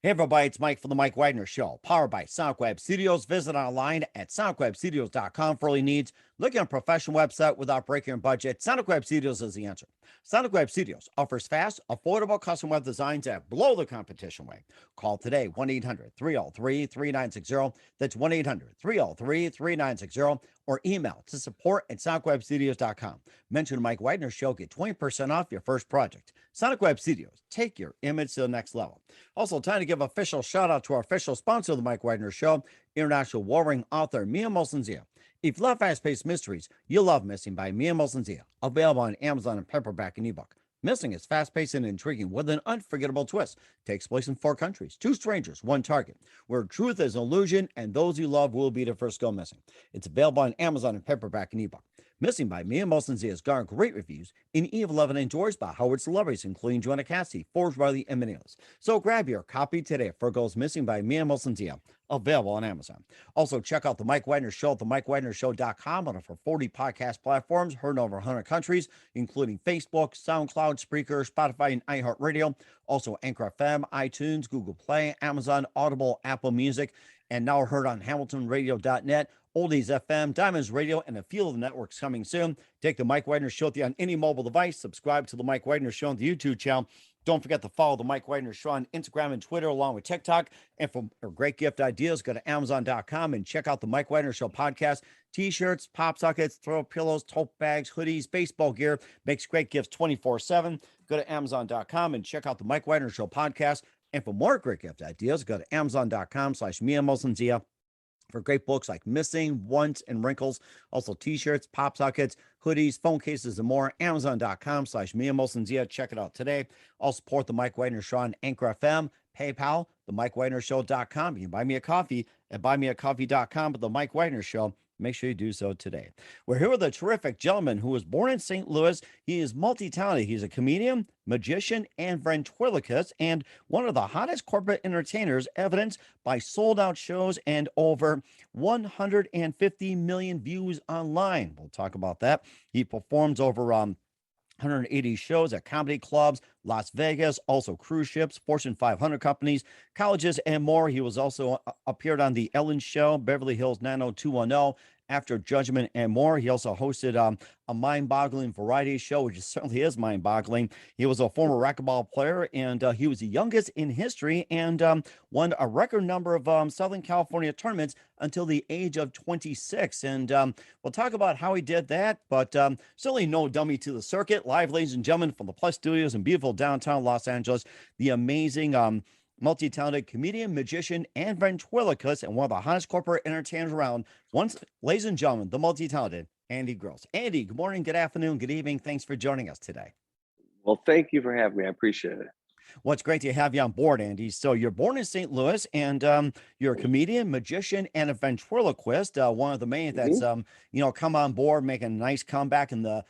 Hey everybody, it's Mike from the Mike Wagner Show, powered by SoundWeb Studios. Visit online at soundwebstudios.com for all your needs. Looking at a professional website without breaking your budget, SoundWeb Studios is the answer. SoundWeb Studios offers fast, affordable custom web designs that blow the competition away. Call today, 1-800-303-3960. That's 1-800-303-3960. Or email to support@soundwebstudios.com. Mention the Mike Wagner Show, get 20% off your first project. SonicWeb Studios, take your image to the next level. Also, time to give official shout out to our official sponsor of the Mike Wagner Show, international warring author Mia Molson-Zia. If you love fast-paced mysteries, you'll love Missing by Mia Molson-Zia, available on Amazon and paperback and ebook. Missing is fast-paced and intriguing with an unforgettable twist. Takes place in 4 countries, 2 strangers, 1 target, where truth is an illusion and those you love will be the first go missing. It's available on Amazon and paperback and ebook. Missing by Mia Molson-Zia has garnered great reviews and even loved and enjoyed by Howard celebrities, including Joanna Cassidy, Forbes, Riley, and many others. So grab your copy today for Goes Missing by Mia Molson-Zia, available on Amazon. Also, check out the Mike Wagner Show at themikewagnershow.com on over 40 podcast platforms, heard in over 100 countries, including Facebook, SoundCloud, Spreaker, Spotify, and iHeartRadio. Also, Anchor FM, iTunes, Google Play, Amazon, Audible, Apple Music, and now heard on HamiltonRadio.net, Oldies FM, Diamonds Radio, and a few of the networks coming soon. Take the Mike Wagner Show on any mobile device. Subscribe to the Mike Wagner Show on the YouTube channel. Don't forget to follow the Mike Wagner Show on Instagram and Twitter, along with TikTok. And for great gift ideas, go to Amazon.com and check out the Mike Wagner Show podcast. T-shirts, pop sockets, throw pillows, tote bags, hoodies, baseball gear. Makes great gifts 24/7. Go to Amazon.com and check out the Mike Wagner Show podcast. And for more great gift ideas, go to Amazon.com/Mia Molson-Zia for great books like Missing, Once, and Wrinkles. Also t-shirts, pop sockets, hoodies, phone cases, and more. Amazon.com/Mia Molson-Zia. Check it out today. I'll support the Mike Wagner Show on Anchor FM, PayPal, themikewagnershow.com. You can buy me a coffee at buymeacoffee.com. But the Mike Wagner Show, make sure you do so today. We're here with a terrific gentleman who was born in St. Louis. He is multi-talented. He's a comedian, magician, and ventriloquist, and one of the hottest corporate entertainers, evidenced by sold-out shows and over 150 million views online. We'll talk about that. He performs over 180 shows at comedy clubs, Las Vegas, also cruise ships, Fortune 500 companies, colleges, and more. He was also appeared on The Ellen Show, Beverly Hills 90210, After Judgment, and more. He also hosted a mind-boggling variety show, which certainly is mind-boggling. He was a former racquetball player, and he was the youngest in history and won a record number of Southern California tournaments until the age of 26. And we'll talk about how he did that, but certainly no dummy to the circuit. Live, ladies and gentlemen, from the Plus Studios in beautiful downtown Los Angeles, the amazing multi-talented comedian, magician, and ventriloquist, and one of the hottest corporate entertainers around. Once, ladies and gentlemen, the multi-talented Andy Gross. Andy, good morning, good afternoon, good evening. Thanks for joining us today. Well, thank you for having me. I appreciate it. Well, it's great to have you on board, Andy. So you're born in St. Louis, and you're a comedian, magician, and a ventriloquist. One of the many that's come on board, making a nice comeback in the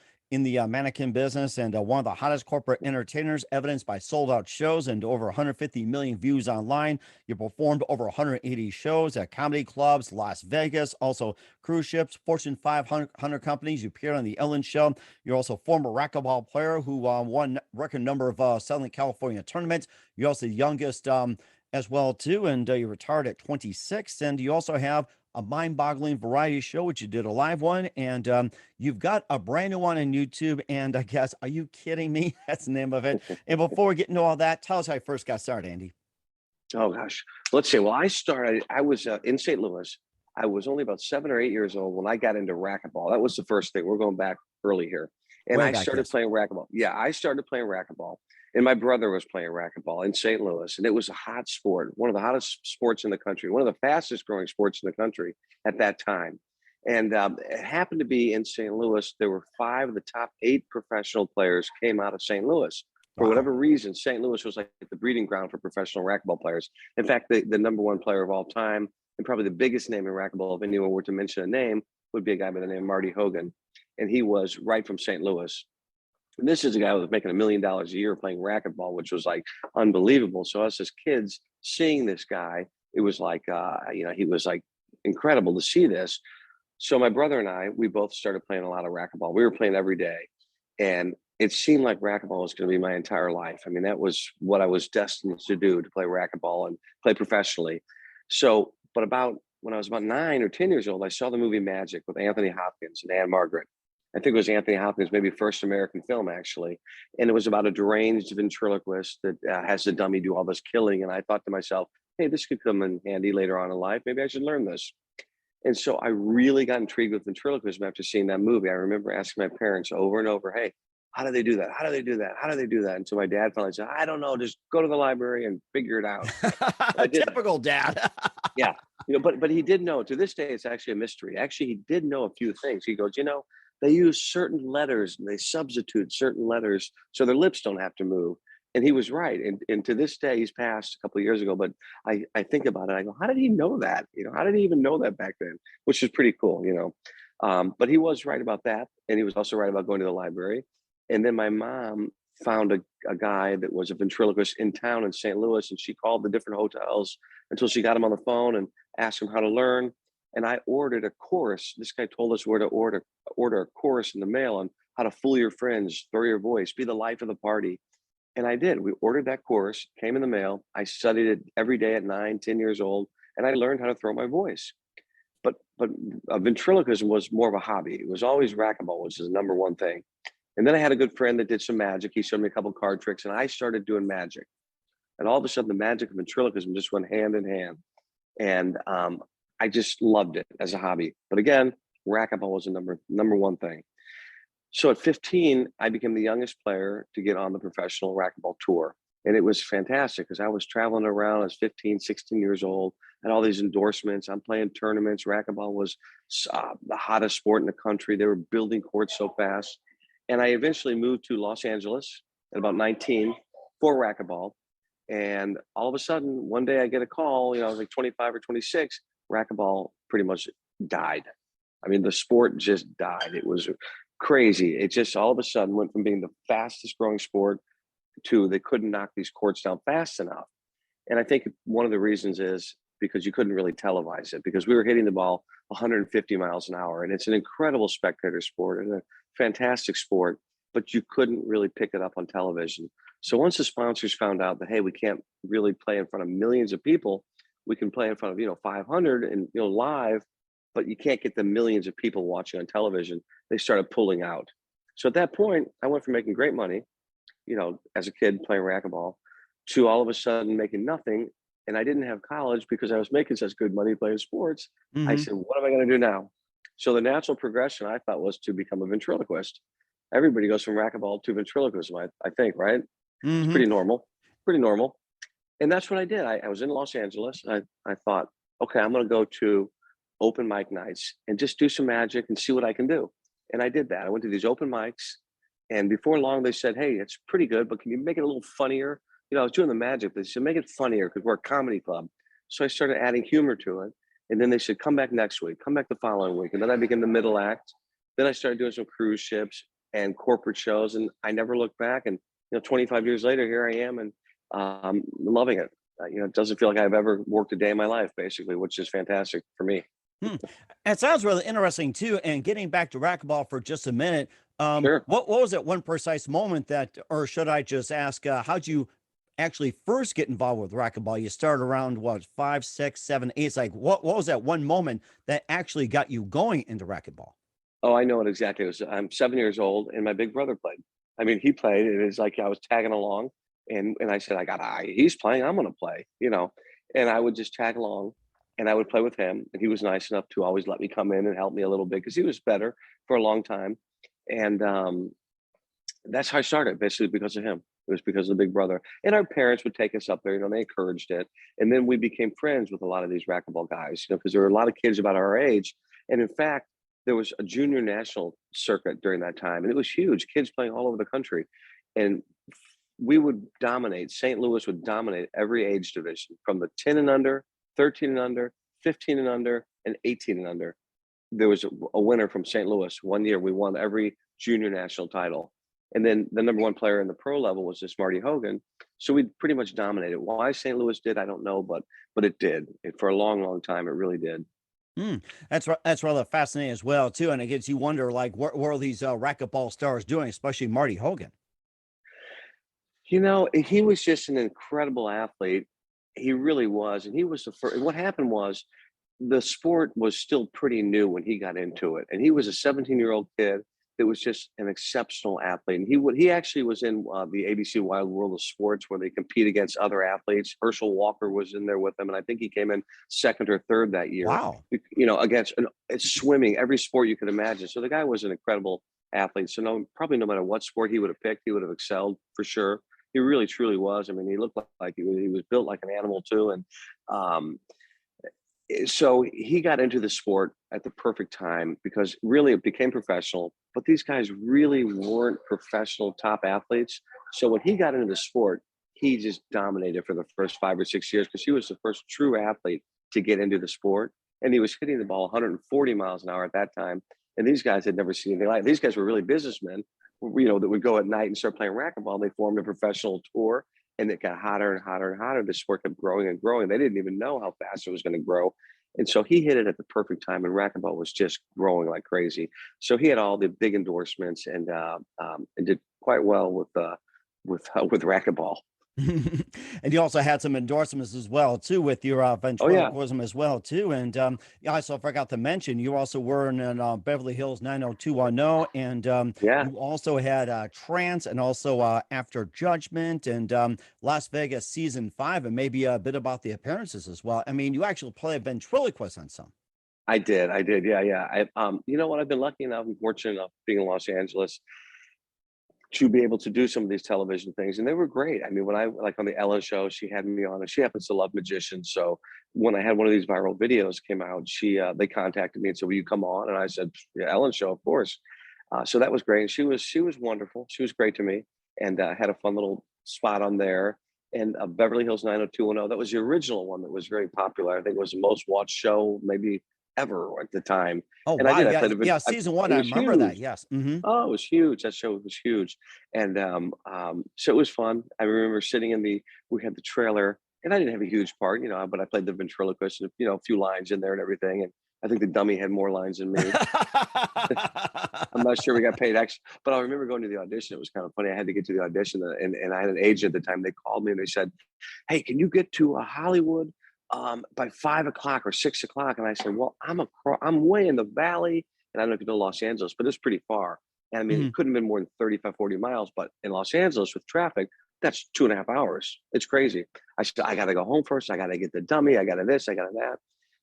mannequin business, and one of the hottest corporate entertainers, evidenced by sold-out shows and over 150 million views online. You performed over 180 shows at comedy clubs, Las Vegas, also cruise ships, Fortune 500 companies. You appeared on The Ellen Show. You're also a former racquetball player who won record number of Southern California tournaments. You're also the youngest as well, too, and you retired at 26. And you also have a mind-boggling variety show, which you did a live one, and you've got a brand new one on YouTube. And I guess, are you kidding me? That's the name of it. And before we get into all that, tell us how you first got started, Andy. Oh gosh, let's see. Well, I was in St. Louis. I was only about 7 or 8 years old when I got into racquetball. That was the first thing. We're going back early here, and I started playing racquetball. Yeah, I started playing racquetball, and my brother was playing racquetball in St. Louis, and it was a hot sport, one of the hottest sports in the country, one of the fastest growing sports in the country at that time. And it happened to be in St. Louis. There were 5 of the top 8 professional players came out of St. Louis. For whatever reason, St. Louis was like the breeding ground for professional racquetball players. In fact, the number 1 player of all time, and probably the biggest name in racquetball, if anyone were to mention a name, would be a guy by the name of Marty Hogan. And he was right from St. Louis. And this is a guy who was making $1 million a year playing racquetball, which was like unbelievable. So us as kids seeing this guy, it was like, he was like incredible to see this. So my brother and I, we both started playing a lot of racquetball. We were playing every day. And it seemed like racquetball was going to be my entire life. I mean, that was what I was destined to do, to play racquetball and play professionally. So, but about when I was about 9 or 10 years old, I saw the movie Magic with Anthony Hopkins and Anne Margaret. I think it was Anthony Hopkins, maybe first American film actually, and it was about a deranged ventriloquist that has the dummy do all this killing. And I thought to myself, hey, this could come in handy later on in life. Maybe I should learn this. And so I really got intrigued with ventriloquism after seeing that movie. I remember asking my parents over and over, hey, how do they do that? How do they do that? How do they do that? And so my dad finally said, I don't know, just go to the library and figure it out. I did. Typical dad. Yeah. But he did know. To this day, it's actually a mystery. Actually, he did know a few things. He goes, they use certain letters and they substitute certain letters so their lips don't have to move. And he was right. And to this day, he's passed a couple of years ago, but I think about it. I go, how did he know that? How did he even know that back then? Which is pretty cool, But he was right about that. And he was also right about going to the library. And then my mom found a guy that was a ventriloquist in town in St. Louis, and she called the different hotels until she got him on the phone and asked him how to learn. And I ordered a course. This guy told us where to order a course in the mail on how to fool your friends, throw your voice, be the life of the party. And I did. We ordered that course, came in the mail. I studied it every day at 9, 10 years old, and I learned how to throw my voice. But ventriloquism was more of a hobby. It was always racquetball, which is the number one thing. And then I had a good friend that did some magic. He showed me a couple card tricks, and I started doing magic. And all of a sudden, the magic of ventriloquism just went hand in hand. And I just loved it as a hobby. But again, racquetball was the number one thing. So at 15, I became the youngest player to get on the professional racquetball tour. And it was fantastic because I was traveling around. I was 15, 16 years old, had all these endorsements. I'm playing tournaments. Racquetball was the hottest sport in the country. They were building courts so fast. And I eventually moved to Los Angeles at about 19 for racquetball. And all of a sudden, one day I get a call, I was like 25 or 26, racquetball pretty much died. I mean, the sport just died. It was crazy. It just all of a sudden went from being the fastest growing sport to they couldn't knock these courts down fast enough. And I think one of the reasons is because you couldn't really televise it, because we were hitting the ball 150 miles an hour. And it's an incredible spectator sport and a fantastic sport, but you couldn't really pick it up on television. So once the sponsors found out that, hey, we can't really play in front of millions of people, we can play in front of, 500 and, live, but you can't get the millions of people watching on television, they started pulling out. So at that point, I went from making great money, as a kid playing racquetball, to all of a sudden making nothing. And I didn't have college because I was making such good money playing sports. I said, what am I going to do now? So the natural progression I thought was to become a ventriloquist. Everybody goes from racquetball to ventriloquism, I think, right? It's pretty normal. And that's what I did. I was in Los Angeles. I thought, okay, I'm going to go to open mic nights and just do some magic and see what I can do. And I did that. I went to these open mics, and before long they said, hey, it's pretty good, but can you make it a little funnier? I was doing the magic, but they said, make it funnier because we're a comedy club. So I started adding humor to it. And then they said, come back next week, come back the following week. And then I began the middle act. Then I started doing some cruise ships and corporate shows, and I never looked back. And 25 years later, here I am, and loving it. It doesn't feel like I've ever worked a day in my life, basically, which is fantastic for me. It sounds really interesting too. And getting back to racquetball for just a minute, Sure. what was that one precise moment that, or should I just ask, how'd you actually first get involved with racquetball? You started around what, 5, 6, 7, 8? It's like, what was that one moment that actually got you going into racquetball? Oh, I know it exactly. I'm 7 years old, and my big brother played. I mean, he played, and it's like I was tagging along, and I said, he's playing, I'm going to play, and I would just tag along, and I would play with him, and he was nice enough to always let me come in and help me a little bit because he was better for a long time, and that's how I started, basically because of him. It was because of the big brother, and our parents would take us up there. They encouraged it, and then we became friends with a lot of these racquetball guys, because there were a lot of kids about our age, and in fact, there was a junior national circuit during that time, and it was huge. Kids playing all over the country, and we would dominate. St. Louis would dominate every age division, from the 10 and under, 13 and under, 15 and under, and 18 and under. There was a winner from St. Louis. One year we won every junior national title. And then the number one player in the pro level was this Marty Hogan. So we pretty much dominated. Why St. Louis did, I don't know, but it did. For a long, long time, it really did. That's rather fascinating as well too, and it gets you wonder like what are these racquetball stars doing, especially Marty Hogan. He was just an incredible athlete. He really was, and he was the first. What happened was the sport was still pretty new when he got into it, and he was a 17-year-old kid that was just an exceptional athlete. And he actually was in the ABC Wild World of Sports where they compete against other athletes. Herschel Walker was in there with them, and I think he came in second or third that year. Wow. Against it's swimming, every sport you could imagine. So the guy was an incredible athlete. So probably no matter what sport he would have picked, he would have excelled for sure. He really truly was. I mean, he looked like he was built like an animal too, and um, so he got into the sport at the perfect time because really it became professional, but these guys really weren't professional top athletes. So when he got into the sport, he just dominated for the first 5 or 6 years because he was the first true athlete to get into the sport. And he was hitting the ball 140 miles an hour at that time. And these guys had never seen anything like it. These guys were really businessmen, that would go at night and start playing racquetball. They formed a professional tour and it got hotter and hotter and hotter. The sport kept growing and growing. They didn't even know how fast it was going to grow. And so he hit it at the perfect time, and racquetball was just growing like crazy. So he had all the big endorsements and did quite well with racquetball. And you also had some endorsements as well too with your Oh yeah, ventriloquism as well too. And yeah, I also forgot to mention you also were in Beverly Hills 90210, and yeah. you also had Trance, and also After Judgment, and Las Vegas season 5, and maybe a bit about the appearances as well. I mean, you actually play a ventriloquist on some. I did. Yeah, yeah. You know what? I've been lucky enough and fortunate enough being in Los Angeles to be able to do some of these television things, and they were great. I mean, when I like on the Ellen show, she had me on, and she happens to love magicians. So when I had one of these viral videos came out, they contacted me and said, "Will you come on?" And I said, "Yeah, Ellen show, of course." So that was great. And she was wonderful. She was great to me, and had a fun little spot on there. And Beverly Hills 90210, that was the original one that was very popular. I think it was the most watched show maybe ever at the time. Oh And I wow, did. I yeah, played yeah, season 1, it I was remember that. huge. Yes. Oh, it was huge. That show was huge. And so it was fun. I remember sitting we had the trailer, and I didn't have a huge part, but I played the ventriloquist and, a few lines in there and everything. And I think the dummy had more lines than me. I'm not sure we got paid extra, but I remember going to the audition. It was kind of funny. I had to get to the audition, and I had an agent at the time. They called me and they said, "Hey, can you get to Hollywood by 5 o'clock or 6 o'clock?" And I said, "Well, I'm way in the valley, and I don't know if you know Los Angeles, but it's pretty far. And I mean, it Mhm. couldn't have been more than 35, 40 miles, but in Los Angeles with traffic, that's 2.5 hours. It's crazy." I said, "I got to go home first. I got to get the dummy. I got to this, I got to that."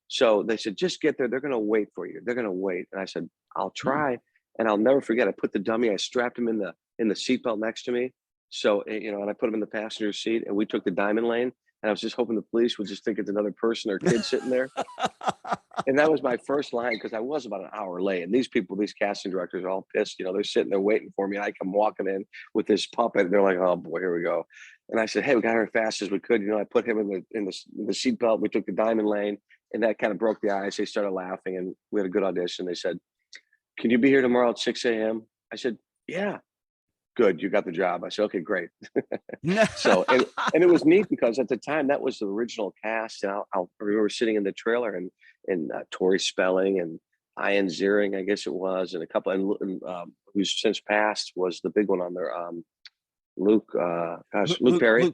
So they said, "Just get there. They're going to wait for you. They're going to wait." And I said, "I'll Mm. try." And I'll never forget. I put the dummy. I strapped him in the seatbelt next to me. So and I put him in the passenger seat, and we took the diamond lane. And I was just hoping the police would just think it's another person or kid sitting there. And that was my first line because I was about an hour late. And these casting directors are all pissed. They're sitting there waiting for me. And I come walking in with this puppet. And they're like, "Oh boy, here we go." And I said, "Hey, we got here as fast as we could." I put him in the seatbelt. We took the diamond lane, and that kind of broke the ice. They started laughing, and we had a good audition. They said, "Can you be here tomorrow at 6 a.m.?" I said, "Yeah." "Good, you got the job." I said, "Okay, great." So and it was neat because at the time that was the original cast, and I remember sitting in the trailer and Tori Spelling and Ian Ziering, I guess it was, and a couple, and who's since passed was the big one on there, Luke Perry, Luke Luke Perry.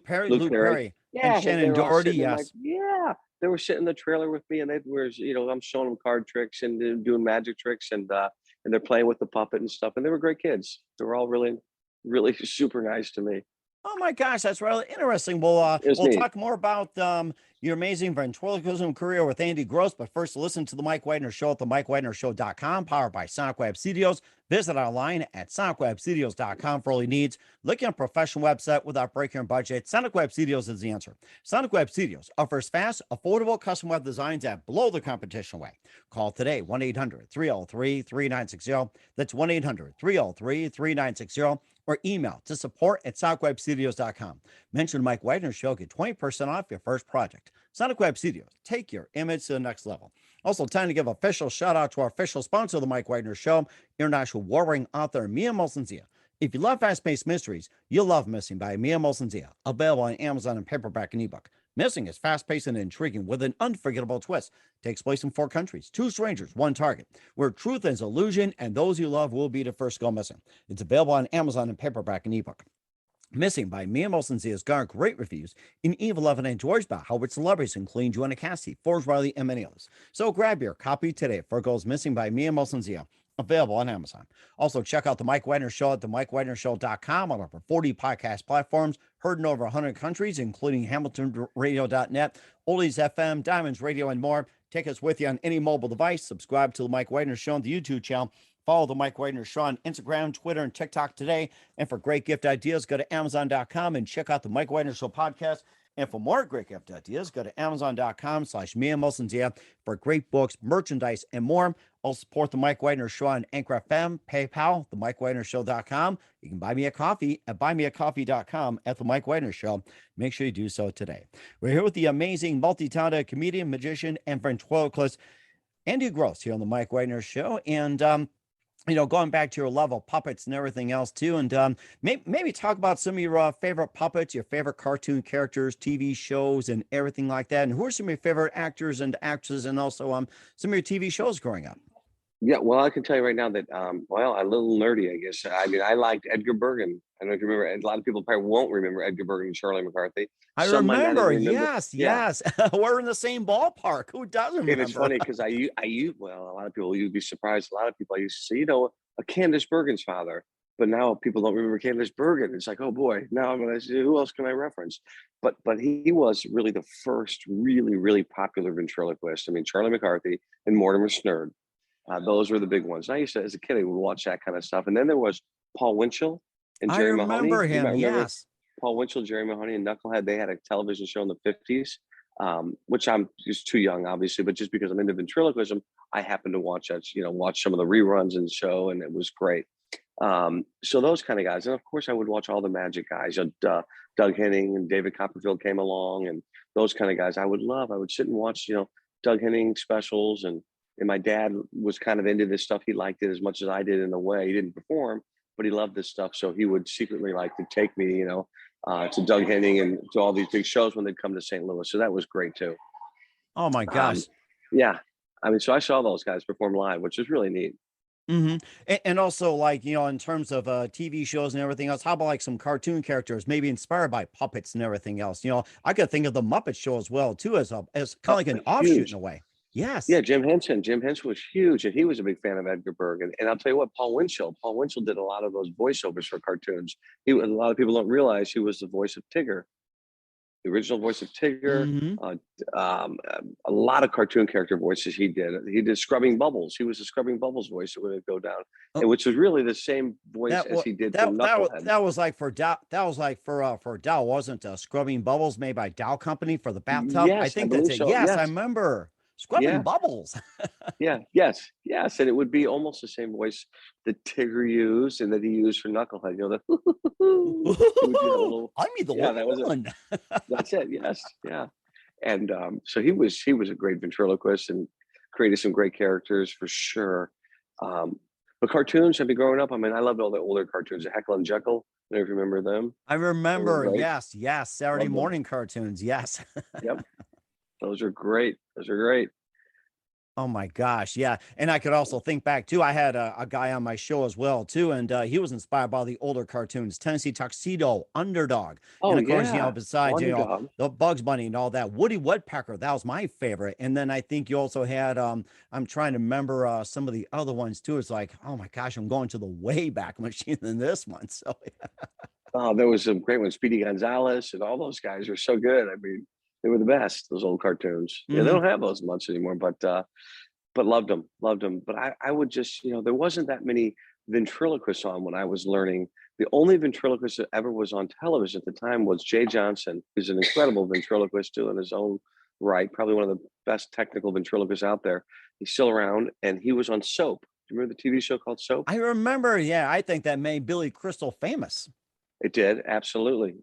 Perry, and Yeah, they Shannon were all Doherty. sitting in my Yes. yeah. They were sitting in the trailer with me, and I'm showing them card tricks and doing magic tricks, and they're playing with the puppet and stuff, and they were great kids. They were all really, really super nice to me. Oh my gosh, that's really interesting. It was We'll neat. talk more about your amazing ventriloquism career with Andy Gross, but first, listen to the Mike Wagner Show at the MikeWagnerShow.com, powered by Sonic Web Studios. Visit online at SonicWebStudios.com for all your needs. Looking at a professional website without breaking your budget, Sonic Web Studios is the answer. Sonic Web Studios offers fast, affordable custom web designs that blow the competition away. Call today, 1-800-303-3960. That's 1-800-303-3960. Or email to support@sonicwebstudios.com. Mention Mike Wagner Show, get 20% off your first project. Sonic Web Studios, take your image to the next level. Also, time to give official shout out to our official sponsor of the Mike Wagner Show, international warring author Mia Molson-Zia. If you love fast-paced mysteries, you'll love Missing by Mia Molson-Zia, available on Amazon in paperback and ebook. Missing is fast-paced and intriguing with an unforgettable twist. Takes place in 4 countries, 2 strangers, 1 target, where truth is illusion and those you love will be the first to go missing. It's available on Amazon in paperback and ebook. Missing by Mia Molson has garnered great reviews, and Eve 11 enjoys about how its celebrities, including Joanna Cassidy, Forbes Riley, and many others. So grab your copy today for Goes Missing by Mia Molson, available on Amazon. Also, check out The Mike Wagner Show at themikewagnershow.com on over 40 podcast platforms, heard in over 100 countries, including hamiltonradio.net, Oldies FM, Diamonds Radio, and more. Take us with you on any mobile device. Subscribe to The Mike Wagner Show on the YouTube channel. Follow The Mike Wagner Show on Instagram, Twitter, and TikTok today. And for great gift ideas, go to Amazon.com and check out The Mike Wagner Show podcast. And for more great gift ideas, go to Amazon.com/Mia Molson for great books, merchandise, and more. Also support The Mike Wagner Show on Anchor FM, PayPal, TheMikeWagnerShow.com. You can buy me a coffee at buymeacoffee.com at The Mike Wagner Show. Make sure you do so today. We're here with the amazing multi-talented comedian, magician, and ventriloquist, Andy Gross, here on The Mike Wagner Show. And, going back to your love of puppets and everything else too, and maybe talk about some of your favorite puppets, your favorite cartoon characters, TV shows, and everything like that. And who are some of your favorite actors and actresses, and also some of your TV shows growing up? Yeah, well, I can tell you right now that, well, a little nerdy, I guess. I mean, I liked Edgar Bergen. I don't know if you remember. A lot of people probably won't remember Edgar Bergen and Charlie McCarthy. I Some might not even remember. remember. Yes, Yeah, yes. We're in the same ballpark. Who doesn't and it's remember? funny because well, a lot of people, you'd be surprised. A lot of people I used to say, a Candace Bergen's father, but now people don't remember Candace Bergen. It's like, oh boy, now I'm going to say, who else can I reference? But he was really the first really, really popular ventriloquist. I mean, Charlie McCarthy and Mortimer Snerd. Those were the big ones. And I used to, as a kid, I would watch that kind of stuff. And then there was Paul Winchell and I Jerry Mahoney. remember You might him. remember Yes. Paul Winchell, Jerry Mahoney, and Knucklehead. They had a television show in the 50s, which I'm just too young, obviously. But just because I'm into ventriloquism, I happened to watch that, watch some of the reruns in the show, and it was great. So those kind of guys. And of course, I would watch all the magic guys. Doug Henning and David Copperfield came along, and those kind of guys I would love. I would sit and watch, Doug Henning specials, and my dad was kind of into this stuff. He liked it as much as I did in a way. He didn't perform, but he loved this stuff. So he would secretly like to take me, to Doug Henning and to all these big shows when they'd come to St. Louis. So that was great too. Oh my gosh. Yeah. I mean, so I saw those guys perform live, which was really neat. Mm-hmm. And also, like, in terms of TV shows and everything else, how about like some cartoon characters, maybe inspired by puppets and everything else? I could think of the Muppet Show as well, too, as kind of like an offshoot in a way. Yes. Yeah, Jim Henson. Jim Henson was huge, and he was a big fan of Edgar Bergen. And I'll tell you what, Paul Winchell did a lot of those voiceovers for cartoons. A lot of people don't realize he was the voice of Tigger, the original voice of Tigger. Mm-hmm. A lot of cartoon character voices he did. He did Scrubbing Bubbles. He was the Scrubbing Bubbles voice that would go down, and which was really the same voice as he did for Knucklehead. That was like for Dow. That was like for Dow, wasn't Scrubbing Bubbles made by Dow Company for the bathtub? Yes, I think that's it. so. Yes, Yes. I remember. Scrubbing Bubbles. Yes. And it would be almost the same voice that Tigger used and that he used for Knucklehead. I mean, that was one. That's it. Yes. Yeah. And so he was a great ventriloquist and created some great characters for sure. But cartoons, I mean, growing up, I loved all the older cartoons, Heckle and Jekyll. I don't know if you remember them. I remember. Yes. Saturday Loved morning cartoons. Yes. Yep. Those are great. Oh my gosh. Yeah. And I could also think back too. I had a guy on my show as well too. And he was inspired by the older cartoons, Tennessee Tuxedo, Underdog. And of course, besides, the Bugs Bunny and all that, Woody Woodpecker, that was my favorite. And then I think you also had, I'm trying to remember some of the other ones too. It's like, oh my gosh, I'm going to the way back machine than this one. So Oh, there was some great ones. Speedy Gonzalez and all those guys were so good. I mean, they were the best, those old cartoons. Mm-hmm. Yeah, they don't have those much anymore, but loved them. But I would just, there wasn't that many ventriloquists on when I was learning. The only ventriloquist that ever was on television at the time was Jay Johnson, who's an incredible ventriloquist too in his own right, probably one of the best technical ventriloquists out there. He's still around, and he was on Soap. Do you remember the TV show called Soap? I remember. Yeah, I think that made Billy Crystal famous. It did. Absolutely.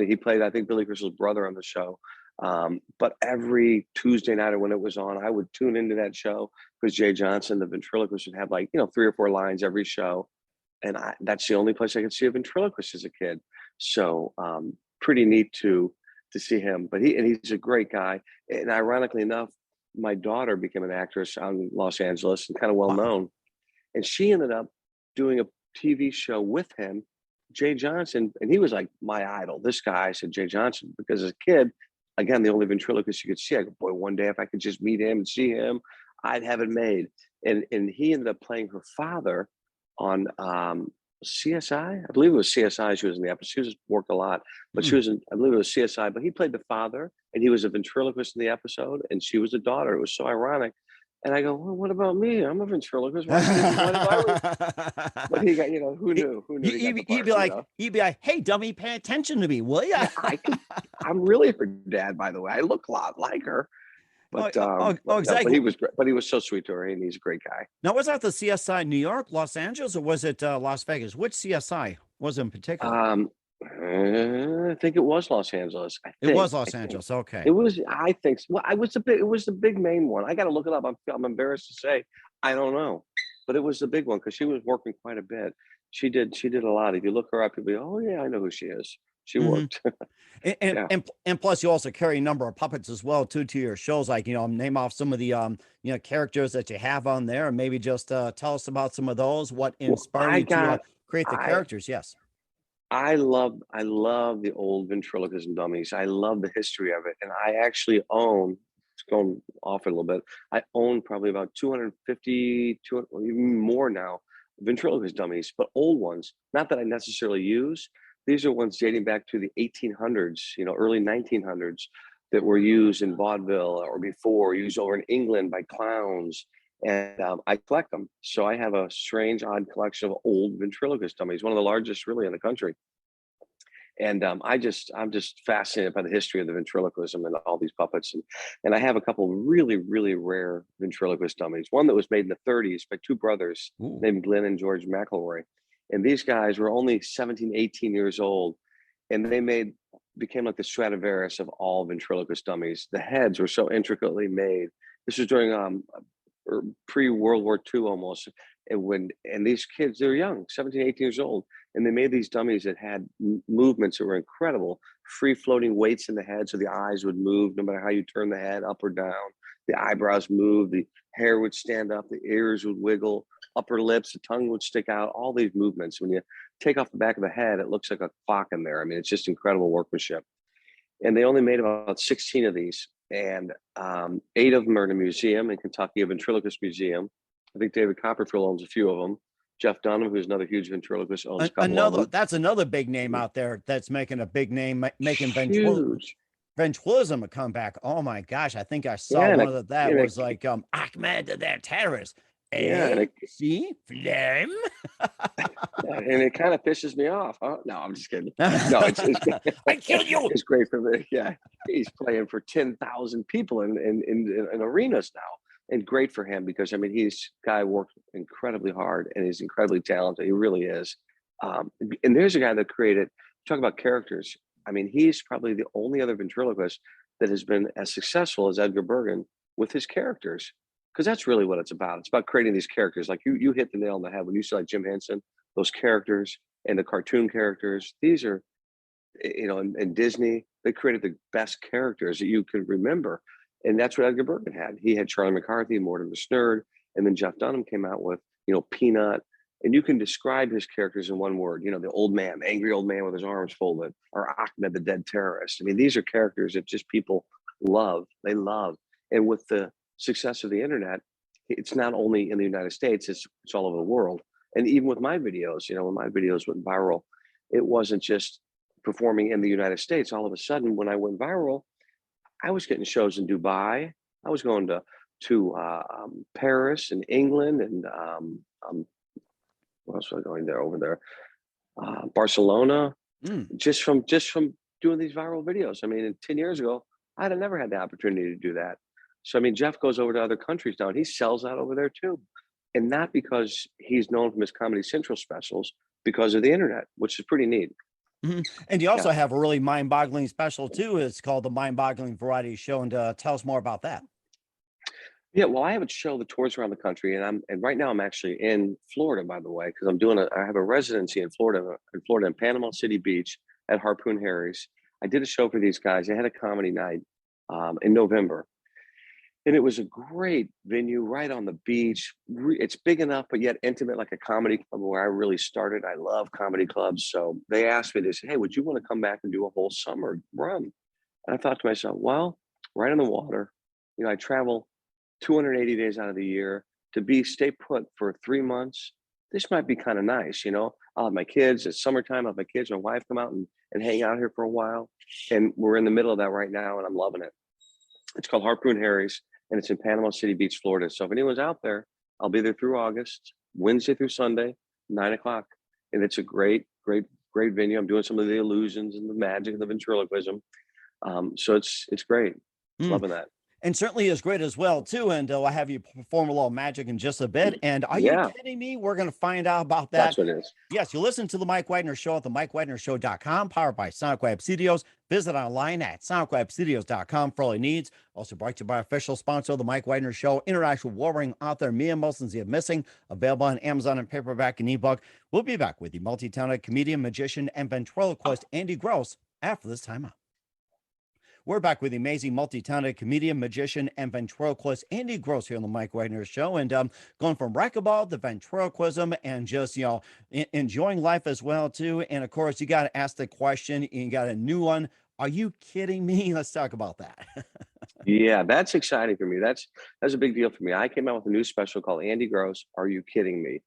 He played, I think, Billy Crystal's brother on the show. But every Tuesday night or when it was on, I would tune into that show because Jay Johnson, the ventriloquist, would have 3 or 4 lines every show. And that's the only place I could see a ventriloquist as a kid. So pretty neat to to see him. But he's a great guy. And ironically enough, my daughter became an actress out in Los Angeles and kind of well Wow. known. And she ended up doing a TV show with him, Jay Johnson. And he was like my idol. This guy, I said, Jay Johnson, because as a kid, again, the only ventriloquist you could see, I go, boy, one day if I could just meet him and see him, I'd have it made. And he ended up playing her father on CSI. I believe it was CSI. She was in the episode. She was worked a lot, but she was in, I believe it was CSI, but he played the father and he was a ventriloquist in the episode and she was the daughter. It was so ironic. And I go, well, what about me? I'm a ventriloquist. But he got, who knew? Who knew? He'd be like, hey, dummy, pay attention to me, will ya? Yeah, I'm really her dad, by the way. I look a lot like her. But exactly. But he was so sweet to her, and he's a great guy. Now, was that the CSI New York, Los Angeles, or was it Las Vegas? Which CSI was in particular? I think it was Los Angeles. It was Los Angeles. Okay. It was. I think. Well, it was the big main one. I got to look it up. I'm embarrassed to say I don't know, but it was the big one because she was working quite a bit. She did a lot. If you look her up, you'll be, oh yeah, I know who she is. She worked. and plus you also carry a number of puppets as well too to your shows, like name off some of the characters that you have on there, and maybe just tell us about some of those, what inspired you to create the characters. Yes, I love the old ventriloquists and dummies. I love the history of it, and I actually own, it's going off a little bit, I own probably about 250 or even more now ventriloquist dummies, but old ones, not that I necessarily use. These are ones dating back to the 1800s, early 1900s, that were used in vaudeville or before, used over in England by clowns. And I collect them. So I have a strange, odd collection of old ventriloquist dummies, one of the largest really in the country. And I'm just fascinated by the history of the ventriloquism and all these puppets. And I have a couple really, really rare ventriloquist dummies. One that was made in the 30s by two brothers named Glenn and George McElroy. And these guys were only 17, 18 years old, and they became like the Stradivarius of all ventriloquist dummies. The heads were so intricately made. This was during pre-World War II almost. And these kids, they're young, 17, 18 years old, and they made these dummies that had movements that were incredible, free-floating weights in the head, so the eyes would move no matter how you turn the head up or down. The eyebrows move, the hair would stand up, the ears would wiggle, upper lips, the tongue would stick out, all these movements. When you take off the back of the head, it looks like a clock in there. I mean, it's just incredible workmanship. And they only made about 16 of these. And 8 of them are in a museum in Kentucky, a ventriloquist museum. I think David Copperfield owns a few of them. Jeff Dunham, who's another huge ventriloquist, owns a couple of them. That's another big name out there that's making a big name, making huge. Ventriloquism a comeback. Oh my gosh, I think I saw one of that was like Ahmed the terrorist. See, flame. And it kind of pisses me off. Huh? No, I'm just kidding. No, it's I killed you. It's great for me. Yeah, he's playing for 10,000 people in arenas now, and great for him because I mean, guy worked incredibly hard and he's incredibly talented. He really is. And there's a guy that created. Talk about characters. I mean, he's probably the only other ventriloquist that has been as successful as Edgar Bergen with his characters. Because that's really what it's about. It's about creating these characters. Like you hit the nail on the head when you see like Jim Henson, those characters and the cartoon characters. These are, in Disney, they created the best characters that you could remember. And that's what Edgar Bergen had. He had Charlie McCarthy, Mortimer Snerd, and then Jeff Dunham came out with, Peanut. And you can describe his characters in one word, the old man, the angry old man with his arms folded, or Ahmed, the dead terrorist. I mean, these are characters that just people love. They love. And with the success of the internet, it's not only in the United States, it's all over the world. And even with my videos, when my videos went viral, it wasn't just performing in the United States. All of a sudden, when I went viral, I was getting shows in Dubai. I was going to Paris and England, and what else was I going there over there? Barcelona, just from doing these viral videos. I mean, 10 years ago, I'd have never had the opportunity to do that. So, I mean, Jeff goes over to other countries now and he sells out over there too. And not because he's known from his Comedy Central specials, because of the internet, which is pretty neat. Mm-hmm. And you also have a really mind-boggling special too. It's called the Mind-Boggling Variety Show. And tell us more about that. Yeah, well, I have a show that tours around the country, and right now I'm actually in Florida, by the way, because I have a residency in Florida in Panama City Beach at Harpoon Harry's. I did a show for these guys. They had a comedy night in November. And it was a great venue right on the beach. It's big enough, but yet intimate, like a comedy club where I really started. I love comedy clubs. So they asked me, they said, hey, would you want to come back and do a whole summer run? And I thought to myself, well, right on the water, I travel 280 days out of the year to stay put for 3 months. This might be kind of nice. I'll have my kids. It's summertime. I'll have my kids, my wife come out and hang out here for a while. And we're in the middle of that right now, and I'm loving it. It's called Harpoon Harry's, and it's in Panama City Beach, Florida. So if anyone's out there, I'll be there through August, Wednesday through Sunday, 9:00. And it's a great, great, great venue. I'm doing some of the illusions and the magic and the ventriloquism. So it's great. Loving that. And certainly is great as well, too. And I'll have you perform a little magic in just a bit. And are you kidding me? We're going to find out about that. That's what it is. Yes, you listen to The Mike Widener Show at themikewagnershow.com, powered by Sonic Web Studios. Visit online at sonicwebstudios.com for all your needs. Also brought to you by official sponsor of The Mike Widener Show, international warring author Mia Molson's The Missing, available on Amazon and paperback and ebook. We'll be back with the multi-talented comedian, magician, and ventriloquist Andy Gross after this timeout. We're back with the amazing multi-talented comedian, magician, and ventriloquist Andy Gross here on the Mike Widener Show, and going from racquetball to ventriloquism and just enjoying life as well too. And of course, you got to ask the question. You got a new one. Are you kidding me? Let's talk about that. Yeah, that's exciting for me. That's a big deal for me. I came out with a new special called Andy Gross. Are you kidding me?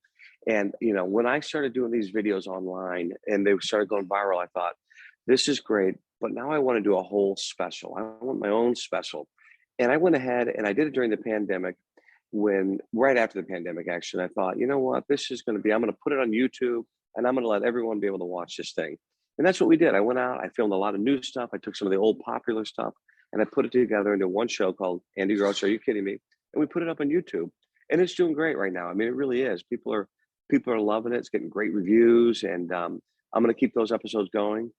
And when I started doing these videos online and they started going viral, I thought, this is great. But now I want to do a whole special. I want my own special. And I went ahead and I did it during the pandemic, right after the pandemic, actually. I thought, you know what, I'm going to put it on YouTube and I'm going to let everyone be able to watch this thing. And that's what we did. I went out, I filmed a lot of new stuff. I took some of the old popular stuff and I put it together into one show called Andy Gross, Are You Kidding Me? And we put it up on YouTube. And it's doing great right now. I mean, it really is. People are loving it. It's getting great reviews. And I'm going to keep those episodes going.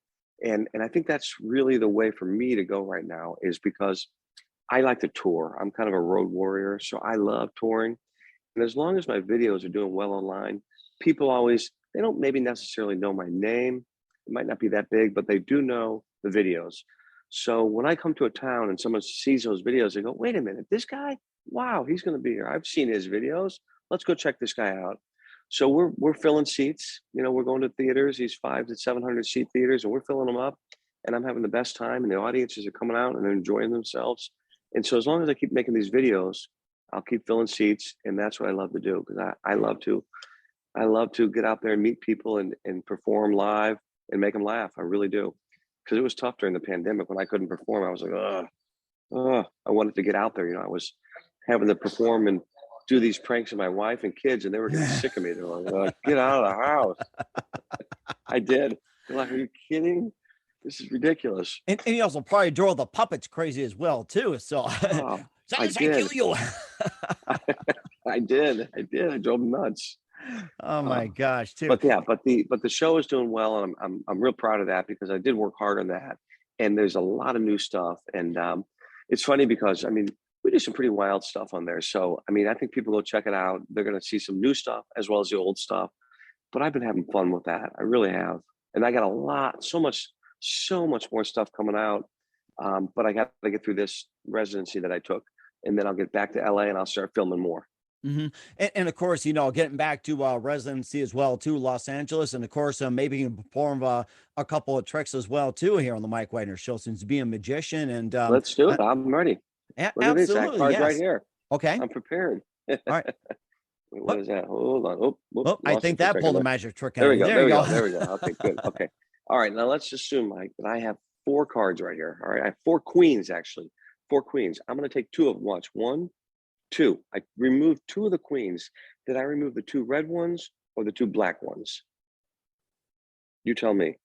And I think that's really the way for me to go right now, is because I like to tour. I'm kind of a road warrior, so I love touring. And as long as my videos are doing well online, people they don't maybe necessarily know my name. It might not be that big, but they do know the videos. So when I come to a town and someone sees those videos, they go, wait a minute, this guy, wow, he's going to be here. I've seen his videos. Let's go check this guy out. So we're filling seats. We're going to theaters, these 500 to 700 seat theaters, and we're filling them up. And I'm having the best time, and the audiences are coming out and they're enjoying themselves. And so as long as I keep making these videos, I'll keep filling seats, and that's what I love to do, because I love to get out there and meet people and perform live and make them laugh. I really do, because it was tough during the pandemic when I couldn't perform. I was like, I wanted to get out there. I was having to perform and do these pranks on my wife and kids, and they were getting sick of me. They're like, get out of the house. I did. They're like, are you kidding? This is ridiculous. And you also probably drove the puppets crazy as well, too. So I did. Kill you. I did. I drove them nuts. Oh my gosh, too. But yeah, but the show is doing well, and I'm real proud of that, because I did work hard on that. And there's a lot of new stuff. And it's funny because we do some pretty wild stuff on there. So, I think people go check it out. They're going to see some new stuff as well as the old stuff. But I've been having fun with that. I really have. And I got so much more stuff coming out. But I got to get through this residency that I took. And then I'll get back to LA and I'll start filming more. Mm-hmm. And of course, getting back to residency as well, too, Los Angeles. And of course, maybe you can perform a couple of tricks as well, too, here on the Mike Widener Show, since being a magician. And let's do it. I'm ready. Absolutely, yes. Right here. Okay. I'm prepared. All right. What is that? Hold on. I think that pulled a magic trick out. There we go. There we go. Okay, good. Okay. All right. Now let's assume, Mike, that I have 4 cards right here. All right. I have 4 queens, actually. 4 queens. I'm going to take 2 of them. Watch. 1, 2. I removed 2 of the queens. Did I remove the 2 red ones or the 2 black ones? You tell me.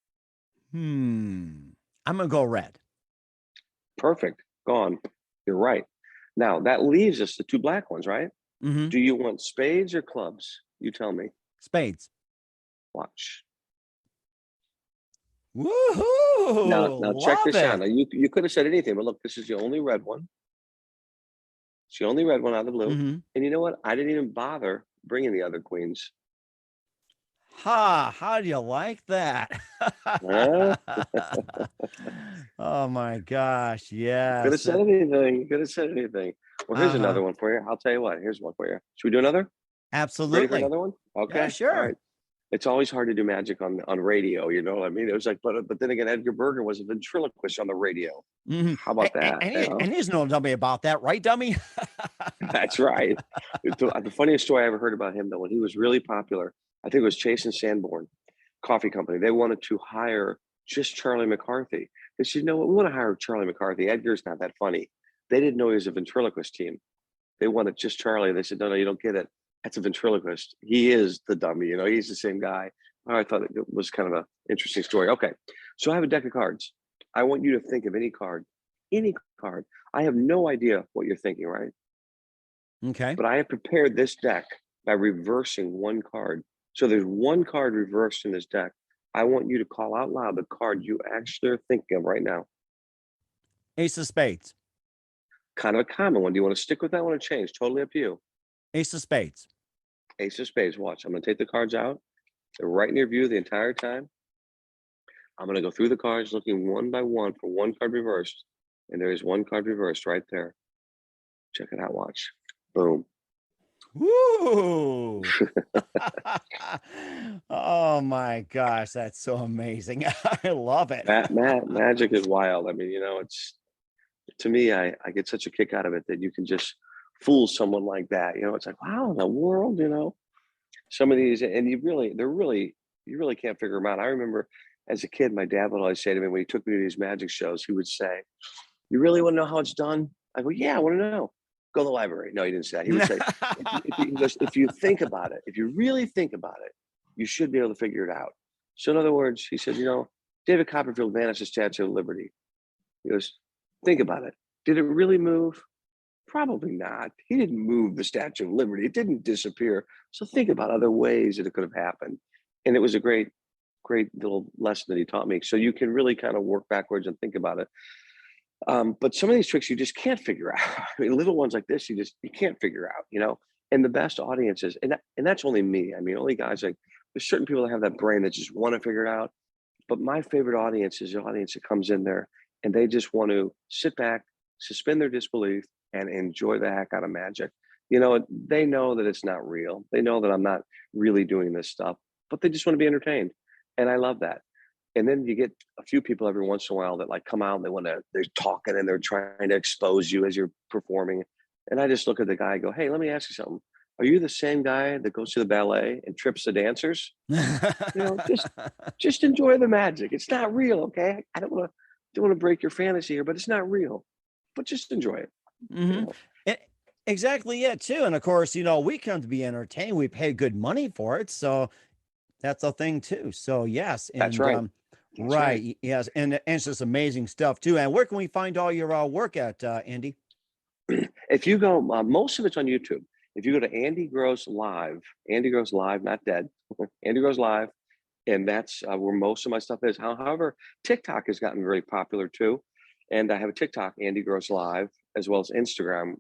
I'm going to go red. Perfect. Gone. You're right. Now that leaves us the 2 black ones, right? Mm-hmm. Do you want spades or clubs? You tell me. Spades. Watch. Woohoo! Now check this out. Now you could have said anything, but look, this is the only red one. It's the only red one out of the blue. Mm-hmm. And you know what? I didn't even bother bringing the other queens. How do you like that? Huh? Oh my gosh, Could have yes. said anything. Could have said anything. Well, here's Uh-huh. another one for you. I'll tell you what. Here's one for you. Should we do another? Ready for Absolutely. another one? Yeah, Okay. All sure. right. It's always hard to do magic on radio. You know what I mean? It was like, but then again, Edgar Bergen was a ventriloquist on the radio. Mhm. How about that? You know? And he's no dummy about that, right, dummy? That's right. The funniest story I ever heard about him, though, when he was really popular, I think it was Chase and Sanborn Coffee Company. They wanted to hire just Charlie McCarthy. They said, you know what? We want to hire Charlie McCarthy. Edgar's not that funny. They didn't know he was a ventriloquist team. They wanted just Charlie. They said, no, you don't get it. That's a ventriloquist. He is the dummy. You know, he's the same guy. I thought it was kind of an interesting story. Okay. So I have a deck of cards. I want you to think of any card, any card. I have no idea what you're thinking, right? Okay. But I have prepared this deck by reversing one card. So there's one card reversed in this deck. I want you to call out loud the card you actually are thinking of right now. Ace of spades. Kind of a common one. Do you want to stick with that one or change? Totally up to you. Ace of spades. Ace of spades. Watch. I'm going to take the cards out. They're right in your view the entire time. I'm going to go through the cards looking one by one for one card reversed. And there is one card reversed right there. Check it out. Watch. Boom. Woo! Oh my gosh, that's so amazing. I love it. Magic is wild. I mean, you know, it's to me, I get such a kick out of it that you can just fool someone like that. You know, it's like, wow, in the world, you know, some of these, and you really can't figure them out. I remember as a kid, my dad would always say to me when he took me to these magic shows, he would say, "You really want to know how it's done?" I go, "Yeah, I want to know." Go to the library. No, he didn't say that. He would say, he goes, if you think about it, if you really think about it, you should be able to figure it out. So in other words, he said, you know, David Copperfield vanished the Statue of Liberty. He goes, think about it. Did it really move? Probably not. He didn't move the Statue of Liberty. It didn't disappear. So think about other ways that it could have happened. And it was a great little lesson that he taught me. So you can really kind of work backwards and think about it. But some of these tricks you just can't figure out. I mean, little ones like this, you can't figure out, you know. And the best audiences, and that's only me. I mean, only guys like there's certain people that have that brain that just want to figure it out. But my favorite audience is the audience that comes in there and they just want to sit back, suspend their disbelief, and enjoy the heck out of magic. You know, they know that it's not real. They know that I'm not really doing this stuff, but they just want to be entertained. And I love that. And then you get a few people every once in a while that like come out and they're talking and they're trying to expose you as you're performing. And I just look at the guy and go, hey, let me ask you something. Are you the same guy that goes to the ballet and trips the dancers? You know, just enjoy the magic. It's not real, okay? I don't want to break your fantasy here, but it's not real. But just enjoy it. You Mhm. know? Exactly it too. And of course, you know, we come to be entertained. We pay good money for it. So that's a thing too. So yes. That's And right. That's right. yes. And it's just amazing stuff too. And where can we find all your work at, Andy? If you go, most of it's on YouTube. If you go to Andy Gross Live, Andy Gross Live, not dead, Andy Gross Live, and that's where most of my stuff is. However, TikTok has gotten very popular too, and I have a TikTok, Andy Gross Live, as well as Instagram,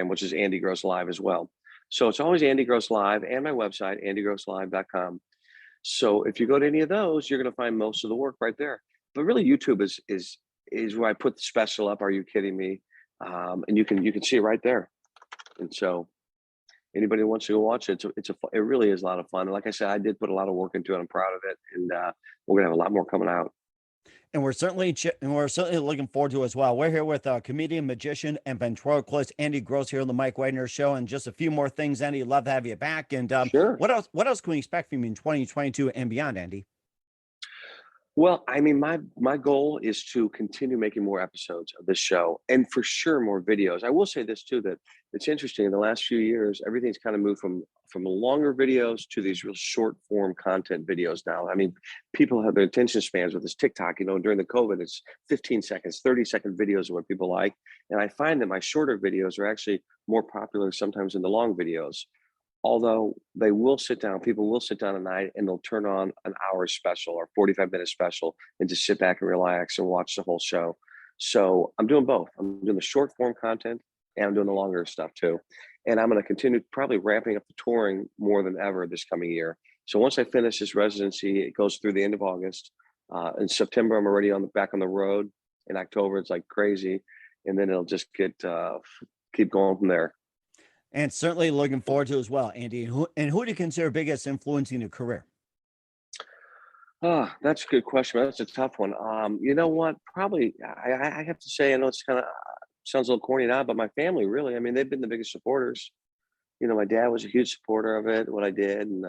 which is Andy Gross Live as well. So it's always Andy Gross Live and my website, andygrosslive.com. So if you go to any of those, you're going to find most of the work right there. But really, YouTube is where I put the special up. Are you kidding me? And you can see it right there. And so anybody who wants to go watch it, it really is a lot of fun. And like I said, I did put a lot of work into it. I'm proud of it, and we're gonna have a lot more coming out. And we're certainly looking forward to it as well. We're here with comedian, magician, and ventriloquist Andy Gross here on the Mike Widener Show, and just a few more things, Andy. Love to have you back. And Sure. what else? What else can we expect from you in 2022 and beyond, Andy? Well, I mean, my goal is to continue making more episodes of this show, and for sure more videos. I will say this too, that it's interesting. In the last few years, everything's kind of moved from longer videos to these real short form content videos now. I mean, people have their attention spans with this TikTok. You know, during the COVID, it's 15 seconds, 30-second videos are what people like, and I find that my shorter videos are actually more popular sometimes than the long videos. Although people will sit down at night and they'll turn on an hour special or 45-minute special and just sit back and relax and watch the whole show. So I'm doing both. I'm doing the short form content and I'm doing the longer stuff too. And I'm going to continue probably ramping up the touring more than ever this coming year. So once I finish this residency, it goes through the end of August. In September, I'm already back on the road. In October, it's like crazy, and then it'll just keep going from there. And certainly looking forward to as well, Andy. Who do you consider biggest influence in your career? Oh, that's a good question. That's a tough one. You know what? Probably I have to say, I know it's kind of sounds a little corny now, but my family really. I mean, they've been the biggest supporters. You know, my dad was a huge supporter of it, what I did, and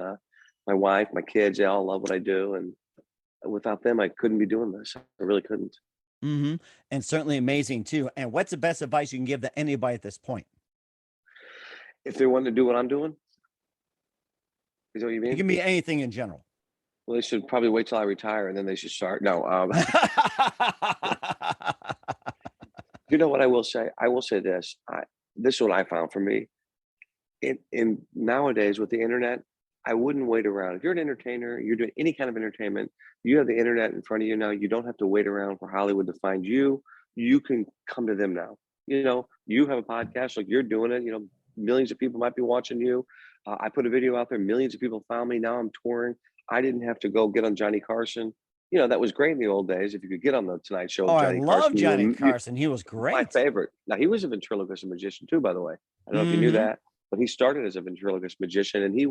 my wife, my kids, they all love what I do, and without them, I couldn't be doing this. I really couldn't. Mm-hmm. And certainly amazing too. And what's the best advice you can give to anybody at this point? If they want to do what I'm doing, is that what you It mean? can be anything in general. Well, they should probably wait till I retire and then they should start. No, you know what I will say? I will say this. This is what I found for me. In nowadays with the internet, I wouldn't wait around. If you're an entertainer, you're doing any kind of entertainment, you have the internet in front of you now. You don't have to wait around for Hollywood to find you. You can come to them now. You know, you have a podcast like you're doing it. You know, millions of people might be watching you. I put a video out there. Millions of people found me. Now I'm touring. I didn't have to go get on Johnny Carson. You know, that was great in the old days. If you could get on the Tonight Show, Oh, with I Johnny love Carson, Johnny Carson. He was my great. favorite. Now he was a ventriloquist and magician too, by the way. I don't know if you knew that, but he started as a ventriloquist magician, and he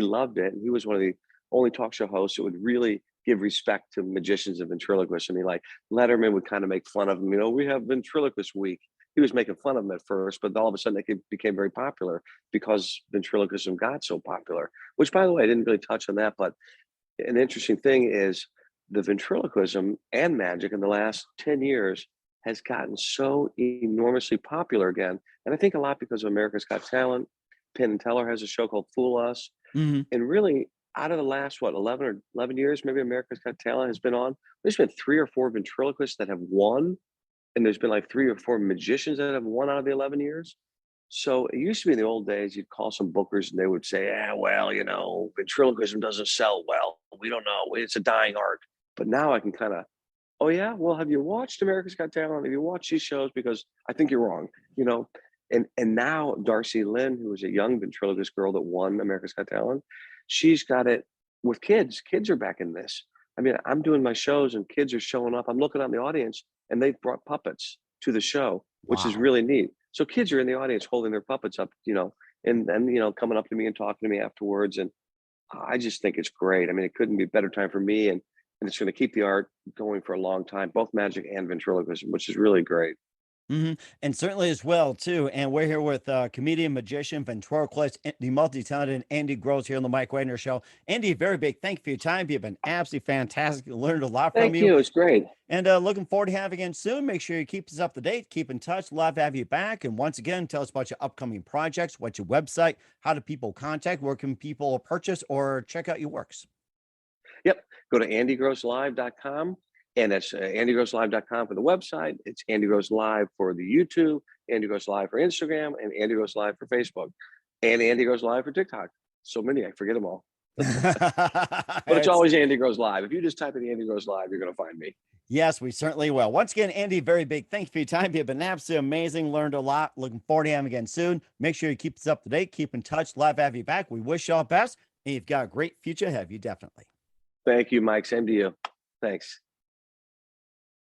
loved it. And he was one of the only talk show hosts that would really give respect to magicians and ventriloquists. I mean, like Letterman would kind of make fun of him. You know, we have ventriloquist week. He was making fun of them at first, but all of a sudden they became very popular because ventriloquism got so popular. Which, by the way, I didn't really touch on that, but an interesting thing is the ventriloquism and magic in the last 10 years has gotten so enormously popular again. And I think a lot because of America's Got Talent. Penn and Teller has a show called Fool Us. Mm-hmm. And really, out of the last, 11 years, maybe America's Got Talent has been on, there's been 3 or 4 ventriloquists that have won. And there's been like 3 or 4 magicians that have won out of the 11 years. So it used to be in the old days, you'd call some bookers and they would say, yeah, well, you know, ventriloquism doesn't sell well. We don't know. It's a dying art. But now I can kind of, oh, yeah, well, have you watched America's Got Talent? Have you watched these shows? Because I think you're wrong, you know. And now Darcy Lynn, who was a young ventriloquist girl that won America's Got Talent, she's got it with kids. Kids are back in this. I mean, I'm doing my shows and kids are showing up. I'm looking out in the audience and they've brought puppets to the show, which is really neat. So kids are in the audience holding their puppets up, you know, and you know, coming up to me and talking to me afterwards. And I just think it's great. I mean, it couldn't be a better time for me. And it's going to keep the art going for a long time, both magic and ventriloquism, which is really great. Mm-hmm. And certainly as well too. And we're here with comedian, magician, ventriloquist, the multi-talented Andy Gross here on the Mike Wagner Show. Andy, very big thank you for your time. You've been absolutely fantastic. Learned a lot from you. Thank you. It's great. And looking forward to having you again soon. Make sure you keep us up to date, keep in touch. Love to have you back. And once again, tell us about your upcoming projects. What's your website? How do people contact? Where can people purchase or check out your works? Yep. Go to andygrosslive.com. And that's andygrosslive.com for the website. It's Andy Gross Live for the YouTube, Andy Gross Live for Instagram, and Andy Gross Live for Facebook, and Andy Gross Live for TikTok. So many, I forget them all. But it's always Andy Gross Live. If you just type in Andy Gross Live, you're going to find me. Yes, we certainly will. Once again, Andy, very big thanks for your time. You've been absolutely amazing. Learned a lot. Looking forward to having you again soon. Make sure you keep us up to date. Keep in touch. Love to have you back. We wish you all best. And you've got a great future ahead of you, definitely. Thank you, Mike. Same to you. Thanks.